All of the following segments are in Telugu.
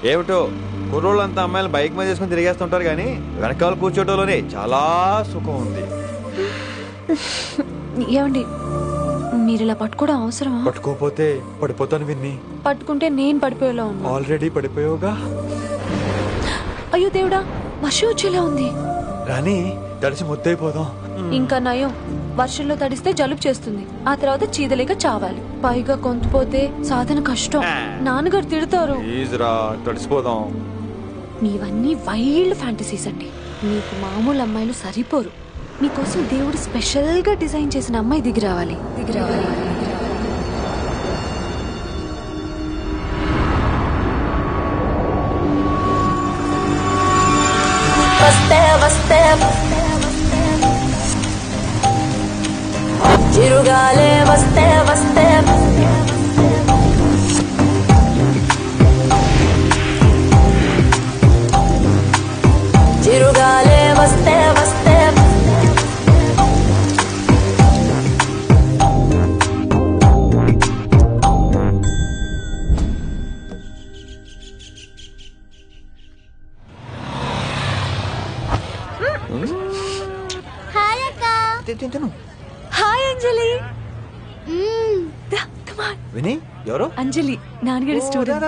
ఏమిటో కుర్రోళ్ళంతా అమ్మాయిలు బైక్ మీద చేసుకుని తిరిగేస్తుంటారు కానీ వెనకాల కూర్చోటంలోనే చాలా సుఖం ఉంది. ఏమండి మీరు ఇలా పట్టుకోవడం అవసరమా? పట్టుకోపోతే పడిపోతాను విన్ని. పట్టుకుంటే నేను పడిపోయేలా ఉన్నా. ఆల్రెడీ పడిపోయావుగా. అయ్యో దేవుడా, వర్షం వచ్చేలా ఉంది. రాని తడిసి ముద్దైపోదాం. ఇంకా నయం, వర్షంలో తడిస్తే జలుబు చేస్తుంది, ఆ తర్వాత చీదలేక చావాలి. పైగా కొంతపోతే సాధన కష్టం, నాన్నగారు తిడతారు. ప్లీజ్ రా, తడిసిపోదాం. మీవన్నీ వైల్డ్ ఫ్యాంటసీస్ అండి. మీకు మామూలు అమ్మాయిలు సరిపోరు. మీకోసం దేవుడు స్పెషల్ గా డిజైన్ చేసిన అమ్మాయి దిగి రావాలి. వస్తే చిరుగాలే వస్తే చిరుగాలే వస్తే హాయ్ అక్క. హాయ్ అంజలి. విని ఎవరు? అంజలి, నాన్నగారి స్టూడెంట్.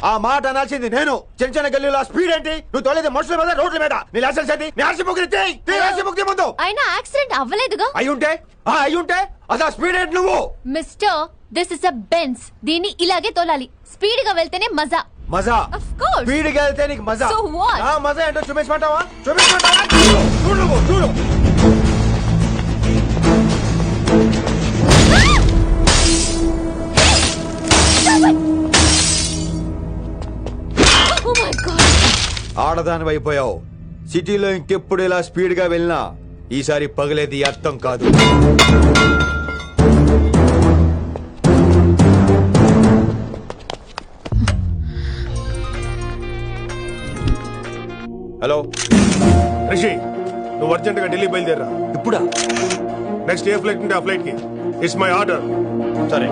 ఆ మాట అనాల్సింది నేను. చిన్న చిన్న గల్లీలో స్పీడ్ ఏంటి? నువ్వు తోలేది మనుషుల మీద, రోడ్ల మీద. నీ లైసెన్స్ ఏంటి? నీ ఆర్సీ బుక్ ముందు. అయినా యాక్సిడెంట్ అవ్వలేదుగా. అయ్యుంటే అసలు స్పీడ్ ఏంటి నువ్వు? Mister, this is a Benz. దీన్ని ఇలాగే తోలాలి. స్పీడ్ గా వెళ్తేనే మజా. మజా? Of course. స్పీడ్ గా వెళ్తే నీకు మజా? So what? ఆ మజా ఏంటో చూపించమంటావా? చూడు. Oh my God. ఆడదాని అయిపోయావు. సిటీలో ఇంకెప్పుడు ఇలా స్పీడ్ గా వెళ్ళినా ఈసారి పగిలేది అర్థం కాదు. హలో రిషి, నువ్వు అర్జెంట్ గా ఢిల్లీ బయలుదేరా. ఇప్పుడా? నెక్స్ట్ ఏ ఫ్లైట్ ఉంటే ఆ ఫ్లైట్ కి. It's my order. సరే.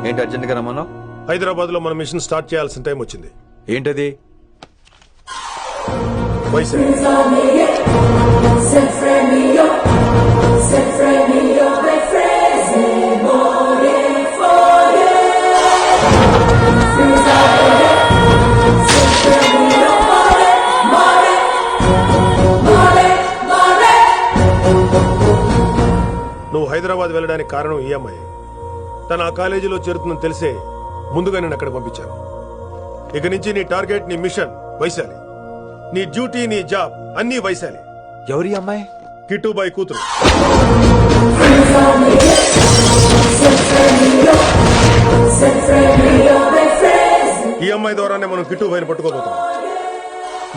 ఏంటి అర్జెంట్ గా రమ్మన్నావు? హైదరాబాద్ లో మన మిషన్ స్టార్ట్ చేయాల్సిన టైం వచ్చింది. ఏంటది? నువ్వు హైదరాబాద్ వెళ్ళడానికి కారణం ఈ అమ్మాయి. తన ఆ కాలేజీలో చేరుతుందని తెలిసే ముందుగా నేను అక్కడ పంపించాను. ఇక నుంచి నీ టార్గెట్, నీ మిషన్ వైశాలి. నీ డ్యూటీ, నీ జాబ్ అన్నీ వైశాలి. ఎవరి అమ్మాయి? కిట్టుబాయి కూతురు. ఈ అమ్మాయి ద్వారానే మనం కిట్టుబాయిని పట్టుకోబోతున్నాం.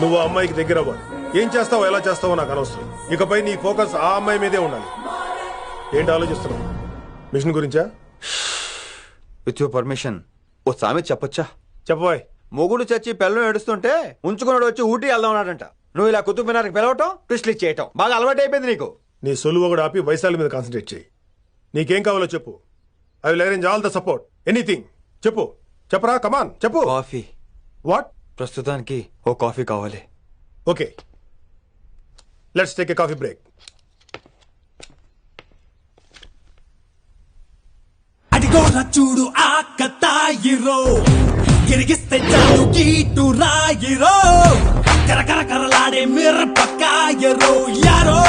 నువ్వు ఆ అమ్మాయికి దగ్గర అవ్వాలి. ఏం చేస్తావో, ఎలా చేస్తావో నాకు అనవసరం. ఇకపై నీ ఫోకస్ ఆ అమ్మాయి మీదే ఉండాలి. ఏంటి ఆలోచిస్తున్నావు? మిషన్ గురించా? విత్ యువర్ పర్మిషన్ ఓ సామెత చెప్పొచ్చా? చెప్పబాయ్. మొగుడు చచ్చి పిల్లలు ఏడుస్తుంటే ఉంచుకున్నాడు వచ్చి ఊటీ వెళ్దామన్నాడంట. నువ్వు ఇలా కుతుబ్ మినార్కి పిలవటం, ట్విస్ట్లు చేయటం బాగా అలవాటు అయిపోయింది నీకు. నీ సొలువు కూడా ఆపి వైశాలి మీద కాన్సన్ట్రేట్ చేయి. నీకేం కావాలో చెప్పు. I will arrange all the support. Anything చెప్పరా. కమాన్ చెప్పు. కాఫీ. వాట్? ప్రస్తుతానికి ఓ కాఫీ కావాలి. Okay, let's take a coffee break. గోర చూడు ఆకతాయిరో గిరిగిస్తే చాలు గీటు రాయిరో కరకర కరలాడే మిరపకాయరో యారో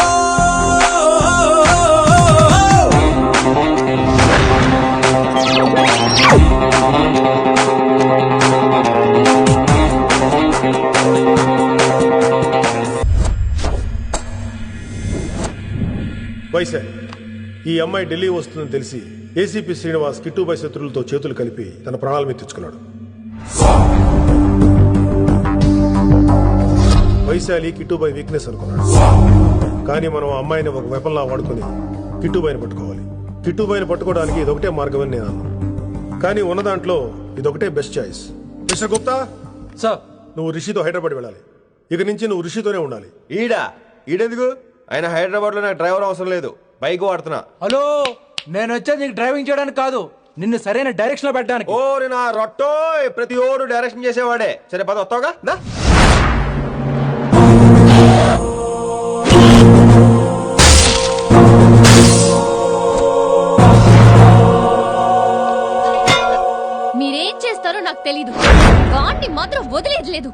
వైశాలి, ఈ అమ్మాయి ఢిల్లీ వస్తుందని తెలిసి ఏసీపీ శ్రీనివాస్ కిట్టుబాయ్ శత్రులతో చేతులు కలిపి తన ప్రాణాల మీద తెచ్చుకున్నాడు. వైశాలి కిట్టుబాయ్ వీక్నెస్ అనుకున్నాడు. కానీ మనం ఆ అమ్మాయిని ఒక వెపన్లా వాడుకుని కిట్టుబాయిని పట్టుకోవాలి. కిట్టుబాయిని పట్టుకోవడానికి ఇదొకటే మార్గమని నేను అన్నాను. కానీ ఉన్న దాంట్లో ఇదొకటే best choice. Mister Gupta sir, నువ్వు రిషితో హైదరాబాద్ వెళ్ళాలి. ఇక నుంచి నువ్వు రిషితోనే ఉండాలి. ఈడెందుకు? ఆయన హైదరాబాద్ లో నాకు డ్రైవర్ అవసరం లేదు, బైక్ వాడుతున్నా. హలో, నేను వచ్చేది నీకు డ్రైవింగ్ చేయడానికి కాదు, నిన్ను సరైన డైరెక్షన్ లో పెట్టడానికి. ఓ నా రొట్టో, ప్రతి ఓడు డైరెక్షన్ చేసేవాడే. సరే పద, వస్తావుగా? దా. మీరేం చేస్తారో నాకు తెలీదు, వాడిని మాత్రం వదిలేదు లేదు.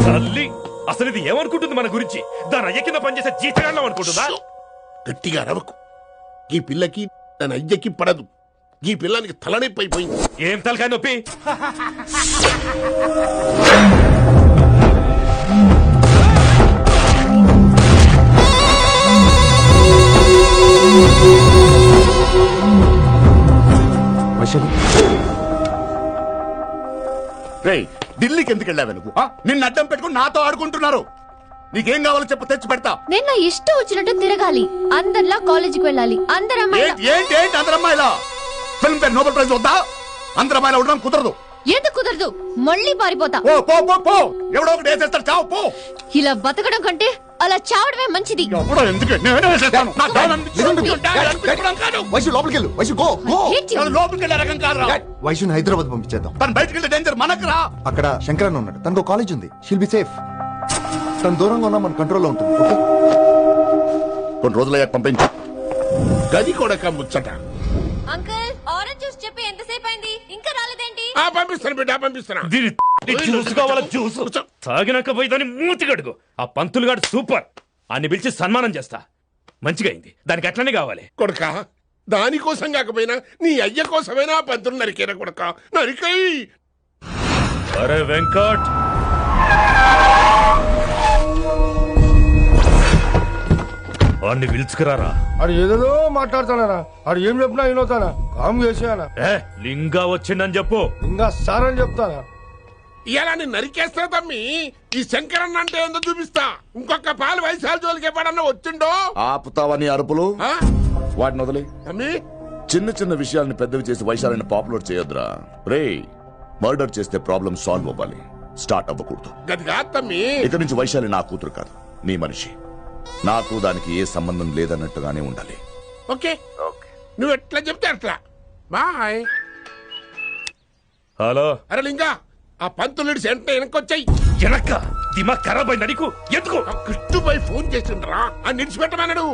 తల్లి, అసలు ఇది ఏమనుకుంటుంది మన గురించి? దాని అయ్య కింద పనిచేసే జీతగాళ్ళం అనుకుంటుందా? గట్టిగా రవకు. ఈ పిల్లకి తన అయ్యకి పడదు. ఈ పిల్లానికి తలనొప్పి అయిపోయింది. ఏం తలకాయ నొప్పి? రేయ్, ఢిల్లీకి ఎందుకు వెళ్ళావు నువ్వు? నిన్ను అడ్డం పెట్టుకుని నాతో ఆడుకుంటున్నారు. నీకేం కావాలో చెప్పు, తెచ్చి పెడతా. నేను నా ఇష్టం వచ్చినట్టు తిరగాలి, అందరిలా కాలేజీకి వెళ్ళాలి. అందరు ఏంటి ఏంటి ఏంటి అందరమ్మాయిలా? ఫిల్మ్ ఫేర్ నోబెల్ ప్రైజ్ వద్దా? అందరమ్మాయిలా ఉండడం కుదరదు. ఎందుకు కుదరదు? మళ్ళీ పారిపోతా. పో పో పో పో. ఎవడో ఒకటి వేసేస్తాడు, చావు పో. ఇలా బతకడం కంటే అలా చావడమే మంచిది. ఎవడో ఎందుకు? నేనే వేసేస్తాను. నా డాన్ అనిపించుకోవడం కాదు. వైశు లోపలికి వెళ్ళు. Vaishu go go. నేను లోపలికి వెళ్ళే రకం కాదురా. వైశుని హైదరాబాద్ పంపించేద్దాం. తను బయటికి వెళ్తే డేంజర్ మనకురా. అక్కడ శంకరన్ ఉన్నాడు, తనకు కాలేజ్ ఉంది. She'll be safe. తను దూరంగా ఉన్నా మన కంట్రోల్లో ఉంటుంది. ఓకే, కొన్ని రోజులయ్యాక పంపించు. గది కూడా ముచ్చట. అంకుల్, ఆరెంజ్ జ్యూస్ చెప్పి ఎంతసేపు అయింది, ఇంకా రాలేదేంటి? పంపిస్తాను బిడ్డ, పంపిస్తాను. దీని జ్యూస్ కావాలా? జ్యూస్ తాగినాక పోయి దాన్ని మూతి గడుగు. ఆ పంతులు గాడు సూపర్, అన్ని పిలిచి సన్మానం చేస్తా. మంచిగా అయింది, దానికి అట్లనే కావాలి. కొడుక, దానికోసం కాకపోయినా నీ అయ్య కోసమైనా పంతులు నరికేనా కొడుక? నరికై. అరే వెంకట్, వాడిని పిలుచుకురారా. ఆడు ఏదేదో మాట్లాడతానా? ఆడు ఏం చెప్పినా వినవుతానా? కామ్ చేసేనా? ఏ లింగా వచ్చిందని చెప్పు. ఇంకా సార్ అని చెప్తానా? ఇలా నేను నరికేస్తా తమ్మి. ఈ శంకరన్న అంటే ఏందో చూపిస్తా. ఇంకొక పాలు వయసాల జోలికి ఎప్పుడన్నా వచ్చిండో ఆపుతావని అరుపులు. ఆ? వాటిని వదిలి తమ్మి, చిన్న చిన్న విషయాల్ని పెద్దవి చేసి వైశాలని పాపులర్ చేయొద్దురా. రే, మర్డర్ చేస్తే ప్రాబ్లం సాల్వ్ అవ్వాలి, స్టార్ట్ అవ్వకూడదు. గది కాదు తమ్మి. ఇక నుంచి వైశాలి నా కూతురు కాదు, నీ మనిషి. నాకు దానికి ఏ సంబంధం లేదన్నట్టుగానే ఉండాలి. ఓకే, నువ్వు ఎట్లా చెప్తే అట్లా. బాయ్. హలో. అరే లింగా, ఆ పంతులుడి సెంటర్ వెనకొచ్చాయి. వెనక్క దిమాగ్ ఖరాబ్ అయింది నీకు? ఎందుకు? కిట్టుబాయ్ ఫోన్ చేసిండ్రా, అని నిడిచిపెట్టమన్నాడు.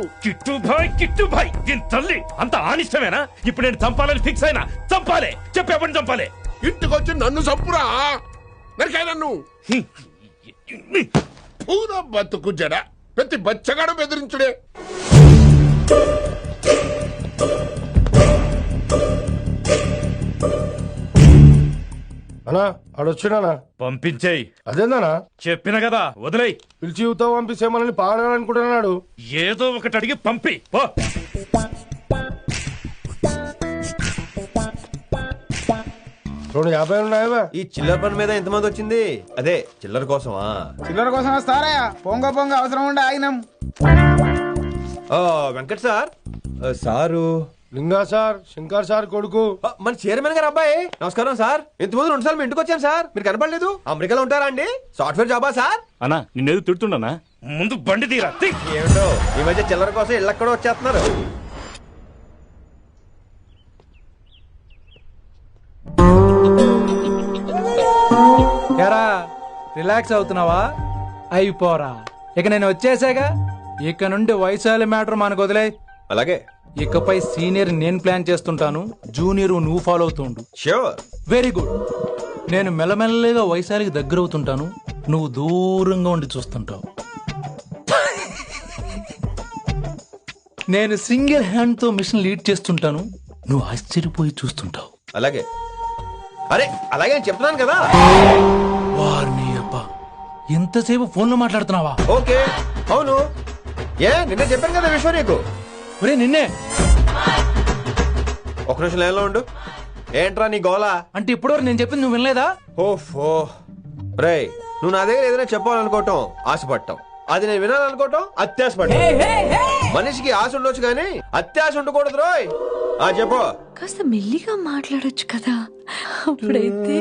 కిట్టుబాయ్ దీని తల్లి అంత ఆనిష్టమేనా? ఇప్పుడు నేను చంపాలని ఫిక్స్ అయినా. చంపాలే, చెప్పేపని చంపాలే. ఇంటికొచ్చి నన్ను చంపురా. నరికాయ నన్ను. పూర బతుకు జడ, ప్రతి బచ్చగాడు బెదిరించుడే. అనా ఆడొచ్చినానా? పంపించేయి. అదేందనా? చెప్పిన కదా, వదిలేయ్. పిలిచి యువత పంపిస్తే మనల్ని పాడాలనుకుంటున్నాడు. ఏదో ఒకటి అడిగి పంపి పో. రెండు 50 ఉన్నాయా? ఈ చిల్లర పని మీద ఎంతమంది వచ్చింది? అదే చిల్లర కోసమా? చిల్లర కోసం వస్తారా? పొంగ అవసరం ఉండే ఆగినాం. వెంకట్ సార్. సారు లింగా సార్, శంకర్ సార్ కొడుకు. మన చైర్మన్ గారు అబ్బాయి. నమస్కారం సార్. ఇంతకుముందు 2 సార్లు మీ ఇంటికి వచ్చాను సార్, మీరు కనపడలేదు. అమెరికాలో ఉంటారా అండి? సాఫ్ట్వేర్ జాబా సార్? అన్నా, నిన్నేది తిడుతుండనా? ముందు బండి తీరా. ఏమిటో ఈ మధ్య చిల్లర కోసం ఇళ్ళక్కడ వచ్చేస్తున్నారు. రిలాక్స్ అవుతున్నావా? అయిపోరా, ఇక నేను వచ్చేసాగా. ఇక నుండి వైశాలి మ్యాటర్ మనకు వదిలే. అలాగే. ఇకపై సీనియర్ నేను ప్లాన్ చేస్తుంటాను, జూనియర్ నువ్వు ఫాలో అవుతుండు. ష్యూర్. Very good. నేను మెల్లమెల్లగా వైశాలికి దగ్గర అవుతుంటాను, నువ్వు దూరంగా ఉండి చూస్తుంటావు. నేను సింగిల్ హ్యాండ్ తో మిషన్ లీడ్ చేస్తుంటాను, నువ్వు ఆశ్చర్యపోయి చూస్తుంటావు. అలాగే. అరే అలాగే అని చెప్తున్నాను కదా. వారిని అబ్బా, ఎంతసేపు ఫోన్ లో మాట్లాడుతున్నావా? ఓకే. అవును. నిన్నే చెప్పాను కదా విశ్వ నీకు. ఒరే నిన్నే. ఒక నిమిషం లైన్లో ఉండు. ఏంట్రా నీ గోలా? అంటే ఇప్పటివరకు నేను చెప్పింది నువ్వు వినలేదా? ఓఫో రేయ్, నువ్వు నా దగ్గర ఏదైనా చెప్పాలనుకోవటం ఆశపడటం, అది నేను వినాలనుకోవటం అత్యాశపడటం. మనిషికి ఆశ ఉండొచ్చు కానీ అత్యాశ ఉండకూడదు రోయ్. చెప్పు. కాస్త మెల్లిగా మాట్లాడొచ్చు కదా, అప్పుడైతే.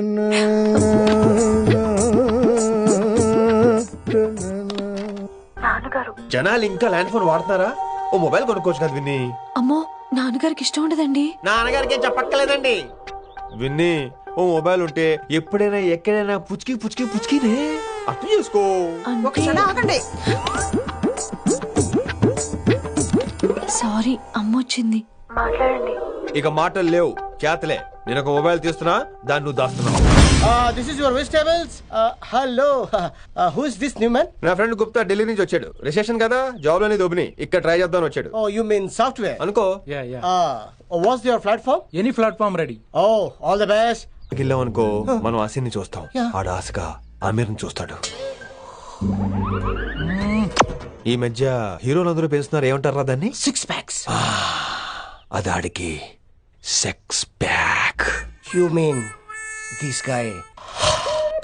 జనాలు ఇంకా ల్యాండ్ ఫోన్ వాడుతున్నారా? ఓ మొబైల్ కొనుక్కోవచ్చు కదా విన్ని. అమ్మో, నాన్నగారికి ఇష్టం ఉండదండి. నాన్నగారికి ఏం చెప్పక్కర్లేదండి. విన్ని, ఓ మొబైల్ ఉంటే ఎప్పుడైనా ఎక్కడైనా పుచ్చుకి పుచ్చుకి పుచ్చుకినే అర్థం చేసుకో. ఆగండి. సారీ, అమ్మొచ్చింది. మాట్లాడండి. ఇక మాటలు లేవు, చేతలే. నేను ఒక మొబైల్ తీస్తున్నా, దాన్ని నువ్వు దాస్తున్నావు. This is your vegetables. Hello, who is this new man? నా ఫ్రెండ్ గుప్తా ఢిల్లీ నుంచి వచ్చాడు. రిసెషన్ కదా, జాబ్ లోని దొబ్బిని ఇక్కడ ట్రై చేద్దాం వచ్చాడు. ఓ యు మీన్ సాఫ్ట్వేర్ అనుకో. What's your platform? Any platform ready. Oh all the best. వెళ్ళాం అనుకో, మనం ఆసిని చూస్తాం, ఆడు ఆశగా ఆమీర్ చూస్తాడు. ఈ మధ్య హీరోలందరూ పెంచుతున్నారు, ఏమంటారా దాన్ని? Six packs. అది ఆడికి sex pack. You mean this guy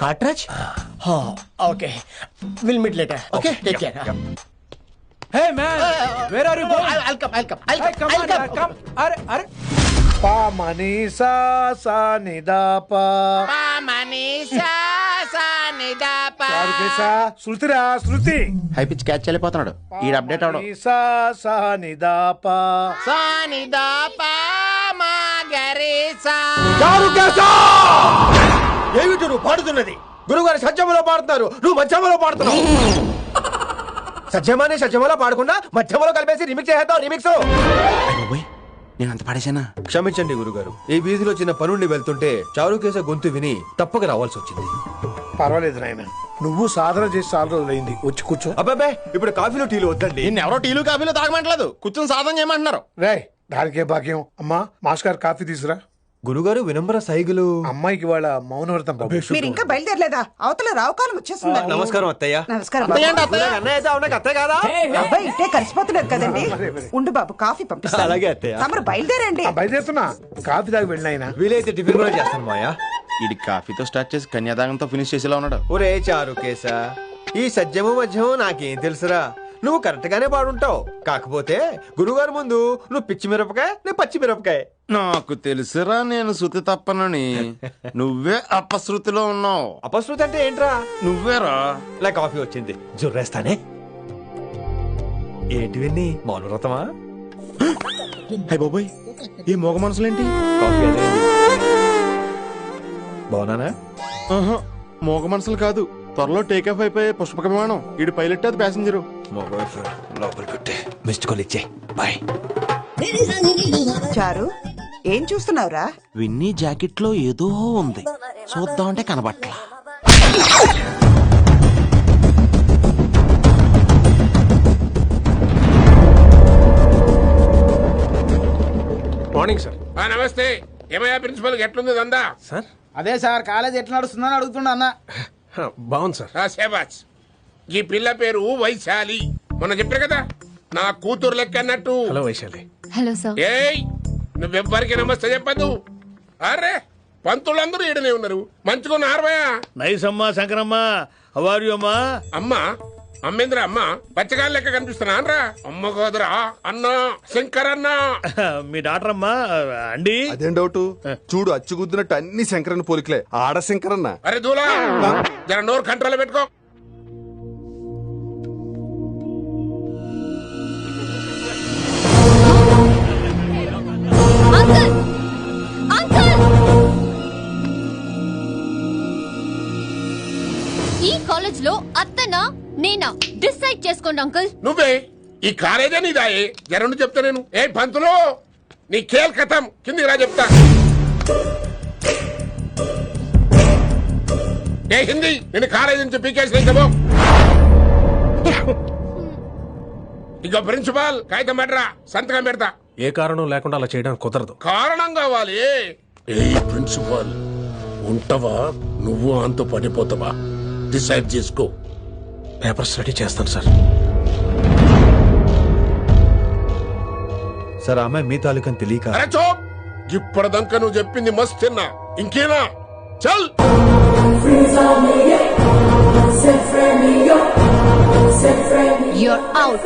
cartridge? Okay, will meet later. Okay, take care. Hey man, where are you going? I'll come. Come on, come. అరే అరే. పా మనీసా సా నిదాపా. పా మనీసా సా నిదాపా. శృతిరా శృతి. హై పిచ్ క్యాచ్ వెళ్ళిపోతున్నాడు. ఈ అప్డేట్ అవడం. సా సా నిదాపా. సా నిదాపా మా గరీసా. ఏమిటి నువ్వు పాడుతున్నది? గురుగారు సత్యములో పాడుతున్నారు, నువ్వు మధ్యమలో పాడుతున్నావు. సత్యమాని సత్యమలో పాడకుండా మధ్యమలో కలిపేసి రిమిక్స్ చేద్దాం. రిమిక్స్ నేను అంత పాడేశానా? క్షమించండి గురుగారు, ఈ వీధిలో చిన్న పనుండి వెళ్తుంటే చారుకేస గొంతు విని తప్పక రావాల్సి వచ్చింది. పర్వాలేదు నాయన, నువ్వు సాధన చేసి చాలా రోజులైంది. వచ్చి కూర్చో. అబ్బాబే, ఇప్పుడు కాఫీలో టీలు వద్దండి. ఎవరో టీలు కాఫీలు తాగమంటలేదు, కూర్చొని సాధన చేయమంటున్నారు. రే, దానికే భాగ్యం. అమ్మా, మాస్టర్ గారు కాఫీ తీసురా. గురుగారు వినంబర సైగులు. అమ్మాయికి వాళ్ళ మౌనవ్రతం. మీరు ఇంకా బయలుదేరలేదా? అవతల రావుకాలం వచ్చేస్తుంది. నమస్కారం అత్తయ్య. నమస్కారం. అన్నయ్య అయితే అవునా అత్తయ్య కాదా? అబ్బాయి ఇట్టే కలిసిపోతున్నారు కదండి. ఉండు బాబు, కాఫీ పంపిస్తాను. అలాగే అత్తయ్య. తమరు బయలుదేరండి. బయలుదేరుతున్నా, కాఫీ తాగి వెళ్ళినాయన. వీలైతే టిఫిన్ కూడా చేస్తాను మాయా. ఇది కాఫీతో స్టార్ట్ చేసి కన్యాదానంతో ఫినిష్ చేసేలా ఉన్నాడు. ఒరే చారుకేశ, ఈ సత్యము మధ్యము నాకేం తెలుసురా? నువ్వు కరెక్ట్ గానే పాడుంటావు, కాకపోతే గురుగారు ముందు నువ్వు పిచ్చి మిరపకాయ, నేను పచ్చి మిరపకాయ. నాకు తెలుసురా నేను శృతి తప్పనని. నువ్వే అపశృతిలో ఉన్నావు. అపశృతి అంటే ఏంట్రా? నువ్వేరా. నా కాఫీ వచ్చింది, జుర్రేస్తానే. ఏంటి విన్ని, మౌనవ్రతమా? హై బాబోయ్, ఈ మోగ మనసులేంటి? కాఫీ అదే. బాగున్నానా? మోగ మనసులు కాదు, త్వరలో టేక్ ఆఫ్ అయిపోయే పుష్పక విమానం. ఈడు పైలట్, అది ప్యాసింజరు. లోపలికి కొట్టే మిస్డ్ కాల్ ఇచ్చే. బాయ్. చారు, ఏం చూస్తున్నావురా? విన్నీ జాకెట్ లో ఏదో ఉంది, చూద్దామంటే కనబట్లా. Morning sir. నమస్తే. ఏమయ్యా ప్రిన్సిపల్ ఎట్లుంది దందా? సార్, అదే సార్, కాలేజ్ ఎట్లా నడుస్తుందని అడుగుతున్నా అన్న. బాగుంది సార్. శేబాజ్. ఈ పిల్ల పేరు వైశాలి. మొన్న చెప్పారు కదా, నా కూతురు లెక్క అన్నట్టు. హలో వైశాలి. Hello sir. ఏయ్, నువ్వెవ్వరికి నమస్తే చెప్పదు. అరే, పంతులందరూ ఈడనే ఉన్నారు. మంచుకున్న ఆర్వయా. నైస్ అమ్మా శంకరమ్మ. హౌ ఆర్ యు అమ్మా? అమ్మా అమ్మేంద్ర అమ్మ పచ్చగాళ్ళ లెక్క కనిపిస్తున్నా అనరా? అమ్మ కాదురా అన్న, శంకర్ అన్న. మీ డాక్టర్ అమ్మా అండి. అదేం డౌట్, చూడు అచ్చుగుద్దినట్టు అన్ని శంకరన్న పోలికలే. ఆడ శంకరన్న. అరే దూలా, జర నోరు కంట్రోల్ పెట్టుకో. అంకుల్ అంకుల్, ఈ కాలేజ్ లో అత్తనా నేనా డిసైడ్ చేసుకోండి అంకుల్. నువ్వే ఈ కాలేజే నీదాయే జరండు చెప్తా నేను. ఏ పంతులు నీ ఖేల్ కథం కిందికి రా చెప్తా. ఏ హిందీ నేను కాలేజీ నుంచి పీకేసి చెప్పు. ఇక ప్రిన్సిపాల్ కాగితం పెట్టరా, సంతకం పెడతా. ఏ కారణం లేకుండా అలా చేయడానికి కుదరదు. కారణం కావాలి. ఏ ప్రిన్సిపాల్ ఉంటావా నువ్వు అంతా పడిపోతావా డిసైడ్ చేసుకో. పేపర్ స్టడీ చేస్తాను సార్. సార్ ఆ అమ్మాయి మీ తాలూకని తెలియక. అరే చూప్, ఇప్పటిదాకా నువ్వు చెప్పింది మస్తు తిన్నా, ఇంకేనా? చల్. You're out.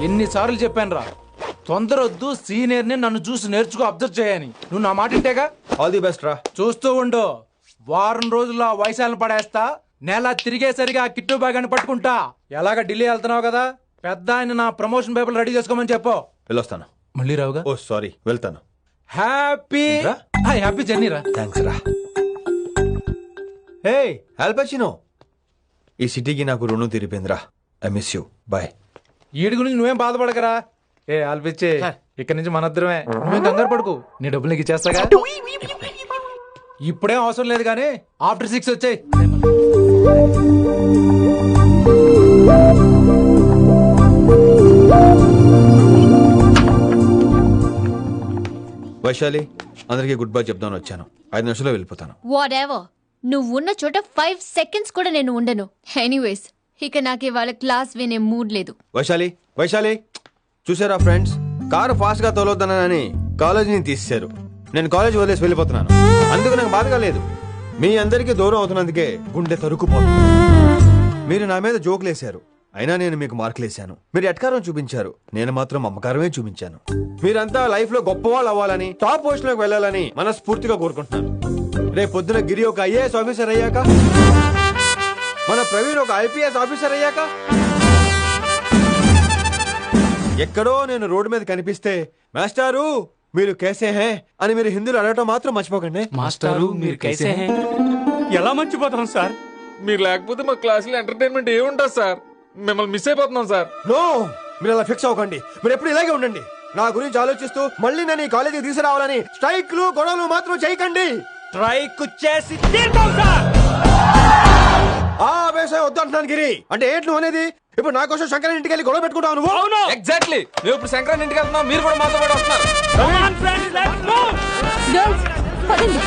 ఎన్నిసార్లు చెప్పాను రా, తొందర వద్దు, సీనియర్ ని నన్ను చూసి నేర్చుకో, అబ్జర్వ్ చేయని. నువ్వు నా మాట ఇంటేగా. ఆల్ ది బెస్ట్ రా. చూస్తూ ఉండు, వారం రోజుల్లో ఆ వైశాలను పడేస్తా. నెల తిరిగేసరిగా ఆ కిట్టు బ్యాగాన్ని పట్టుకుంటా. ఎలాగ ఢిల్లీ వెళ్తున్నావు కదా, పెద్ద ఆయన నా ప్రమోషన్ పేపర్లు రెడీ చేసుకోమని చెప్పు. వెళ్ళొస్తాను. మళ్ళీ రావుగా. ఓ సారీ, వెళ్తాను. హ్యాపీ హ్యాపీ జర్నీ రా. థ్యాంక్స్ రా. హే ఆల్పచినో, ఈ సిటీకి నాకు రుణం తీరిపోయిందిరా. I miss you. బాయ్. ఈడి గురించి నువ్వేం బాధపడకరా. ఏ ఆల్పిచ్చే, ఇక్కడి నుంచి మనద్దరమే. నువ్వేం కంగారు పడుకు, నీ డబ్బులు నీకు ఇచ్చేస్తాగా. ఇప్పుడేం అవసరం లేదు కానీ ఆఫ్టర్ 6 వచ్చాయి. వైశాలి, అందరికీ గుడ్ బై చెప్దామని వచ్చాను. 5 నిమిషాల్లో వెళ్ళిపోతాను. వాట్ ఎవర్, నువ్వు ఉన్న చోట 5 seconds కూడా నేను ఉండను. ఎనీవేస్, ఇక నాకు ఇవాళ క్లాస్ వినే మూడ్ లేదు. వైశాలి, వైశాలి, చూసారా ఫ్రెండ్స్, కారు ఫాస్ట్ గా తోలొద్దనని కాలేజీని తీసేశారు. నేను కాలేజీ వదిలేసి వెళ్ళిపోతున్నాను. అందుకు నాకు బాధగా లేదు. మీ అందరికీ దూరం అవుతున్నందుకే గుండె తరుక్కుపోతుంది. మీరు నా మీద జోకులేశారు, అయినా నేను మీకు మార్కులేశాను. మీరు ఎట్కారం చూపించారు, నేను మాత్రం అమ్మకారమే చూపించాను. మీరంతా లైఫ్ లో గొప్ప వాళ్ళు అవ్వాలని, టాప్ పొజిషన్ లోకి వెళ్ళాలని మనస్ఫూర్తిగా కోరుకుంటున్నాను. రేపు పొద్దున గిరి ఒక IAS ఆఫీసర్ అయ్యాక, మన ప్రవీణ్ ఒక IPS ఆఫీసర్ అయ్యాక, ఎక్కడో నేను రోడ్డు మీద కనిపిస్తే మాస్టారు మీరు కేసే హే అని మీరు హిందీలో అడగటం మాత్రం మర్చిపోకండి. మాస్టారు మీరు కైసే హై? ఎలా మర్చిపోతాం సార్? మీరు లేకపోతే మా క్లాసులో ఎంటర్టైన్మెంట్ ఏముంటుంది సార్? మిమ్మల్ని మిస్ అయిపోతున్నాం సార్. నో, మీరు అలా ఫిక్స్ అవ్వకండి. మీరు ఎప్పుడు ఇలాగే ఉండండి. నా గురించి ఆలోచిస్తూ మళ్ళీ నేను ఈ కాలేజీకి తీసుకురావాలని స్ట్రైక్లు గొడవలు మాత్రం చేయకండి. స్ట్రైక్ చేసి తీరుతాం సార్. ఆ ఆవేశం వద్దు అంటున్నాను గిరి. అంటే ఏంటి నువ్వు అనేది? ఇప్పుడు నా కోసం శంకరన్ ఇంటికి వెళ్ళి గొడవ పెట్టుకుంటావు నువ్వు? అవును, ఎగ్జాక్ట్లీ. మేము ఇప్పుడు శంకరన్ ఇంటికి వెళ్తున్నాం, మీరు కూడా మాతో పాటు వస్తున్నారు. Girls, పదండి.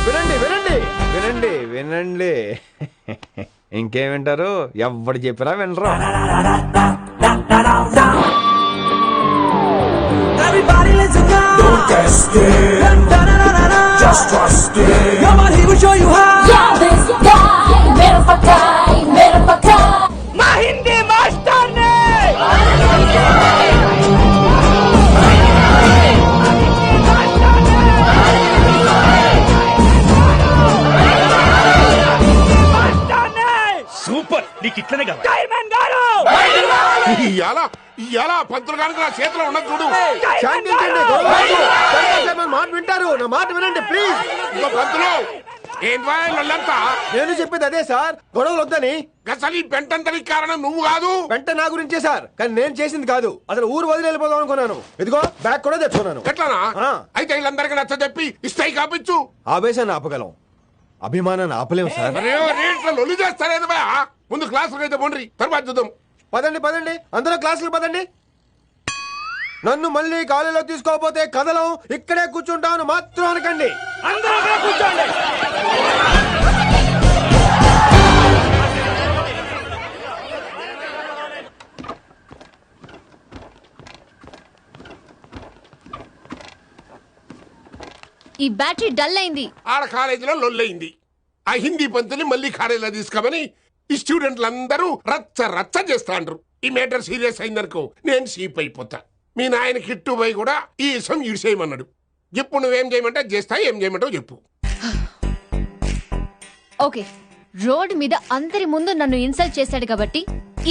వినండి వినండి వినండి వినండి. ఇంకేం వింటారు? ఎవరు చెప్పినా వినరు. Everybody let's go. Don't get scared. Just trust it. Come on, he will show you how. Yeah, this guy, mera pakai. మా హిందీ మాస్టర్ నే సూపర్. నీకు ఇట్లనే కావాలి. ఇయాల పంతులు కనుక నా చేతిలో ఉన్నది చూడు. శాంతించండి, గొడవ వద్దు. శంకర్ మాట వింటారు. నా మాట వినండి ప్లీజ్. ఇగో పంతులు, ఏంటా వాళ్ళంతా? నేను చెప్పేది అదే సార్, గొడవలు వద్దని. అసలు ఈ పెంటంతరికి కారణం నువ్వు కాదు. వెంట నా గురించే సార్, కానీ నేను చేసింది కాదు. అసలు ఊరు వదిలి వెళ్ళిపోదాం అనుకున్నాను. ఇదిగో బ్యాగ్ కూడా తెచ్చుకున్నాను. ఎట్లానా? ఆ. అయితే వీళ్ళందరికీ నచ్చ చెప్పి ఇస్తాయి కాపించు. ఆవేశాన్ని ఆపగలం, అభిమానాన్ని ఆపలేము సార్. రేట్ల లొల్లి చేస్తారేది బా. ముందు క్లాసులకు అయితే పోండి, తర్వాత చూద్దాం. పదండి పదండి, అందరూ క్లాసులకు పదండి. నన్ను మళ్ళీ కాలేజీలో తీసుకోకపోతే కదలం, ఇక్కడే కూర్చుంటాను మాత్రం అనకండి. అందరూ అక్కడ కూర్చోండి. ఈ బ్యాటరీ డల్ అయింది. ఆడ కాలేజీలో లొల్లయింది. ఆ హిందీ పంతుని మళ్ళీ కాలేజీలో తీసుకోమని ఈ స్టూడెంట్లందరూ రచ్చ రచ్చ చేస్తాండ్రు. ఈ మేటర్ సీరియస్ అయిందనుకో నేను సీప్ అయిపోతా. మీ నాయన కిట్టు పోయి కూడా ఈ విషయం ఇడిసేయమన్నాడు. ఇప్పుడు నువ్వేం చేయమంటే చేస్తా, ఏం చేయమంటావు చెప్పు. ఓకే, రోడ్ మీద అందరి ముందు నన్ను ఇన్సల్ట్ చేశాడు కాబట్టి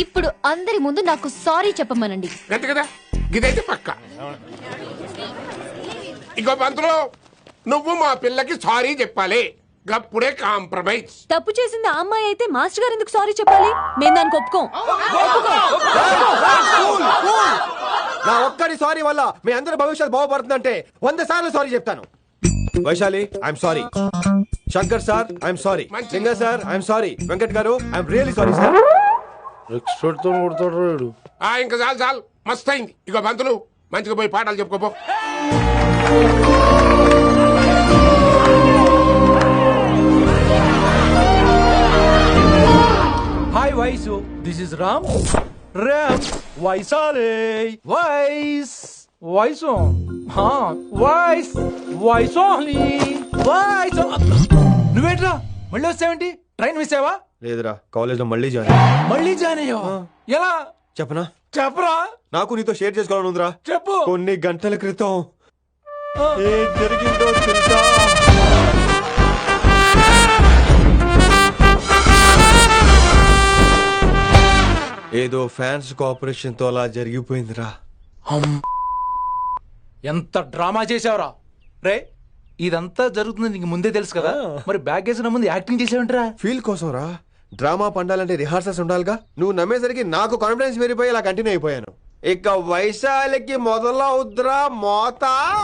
ఇప్పుడు అందరి ముందు నాకు సారీ చెప్పమనండి. గంట కదా ఇదైతే పక్క. ఇంకో పంతులు, నువ్వు మా పిల్లకి సారీ చెప్పాలి. గప్పుడే కాంప్రమైజ్. తప్పు చేసింది ఆ అమ్మాయి అయితే మాస్టర్ గారు ఎందుకు సారీ చెప్పాలి? మేము దానికి ఒప్పుకోం. నా ఒక్కడి సారీ వల్ల మీ అందరి భవిష్యత్తు బాగుపడుతుందంటే 100 సార్లు సారీ చెప్తాను. Vaishali I'm sorry. Shankar sir I'm sorry. లింగ సార్ ఐఎమ్ సారీ. వెంకట్ గారు I'm really sorry sir. Expert తో కొడతాడు. ఇంకా చాలు చాలు, మస్తు అయింది. ఇగో పంతులు, మంచిగా పోయి పాఠాలు చెప్పుకోపో. Hi Vaisu, this is Ram. వైసాలే వైస్ వైసు వైస్ వైసోహ్లీ వైస్. నువ్వేంట్రా మళ్ళీ వస్తావేంటి? ట్రైన్ మిస్ అయ్యావా? లేదురా, కాలేజ్ లో మళ్ళీ జాయిన్. మళ్ళీ జాయిన్ అయ్యావా? ఎలా చెప్పనా? చెప్పరా. నాకు నీతో షేర్ చేసుకోవాలని ఉందిరా. చెప్పు. కొన్ని గంటల క్రితం ఏం జరిగిందో తెలుసా? ఏదో ఫ్యాన్స్ కోఆపరేషన్ తో అలా జరిగిపోయిందిరా. ఎంత డ్రామా చేసావురా రే. ఇదంతా జరుగుతుంది నీకు ముందే తెలుసు కదా, మరి బ్యాగ్ వేసిన ముందు యాక్టింగ్ చేసావంటరా? ఫీల్ కోసం రా. డ్రామా పండాలంటే రిహార్సల్స్ ఉండాలిగా. నువ్వు నమ్మేసరికి నాకు కాన్ఫిడెన్స్ పెరిగిపోయి అలా కంటిన్యూ అయిపోయాను. ఇక వైశాలికి మొదలవుద్రా మోత.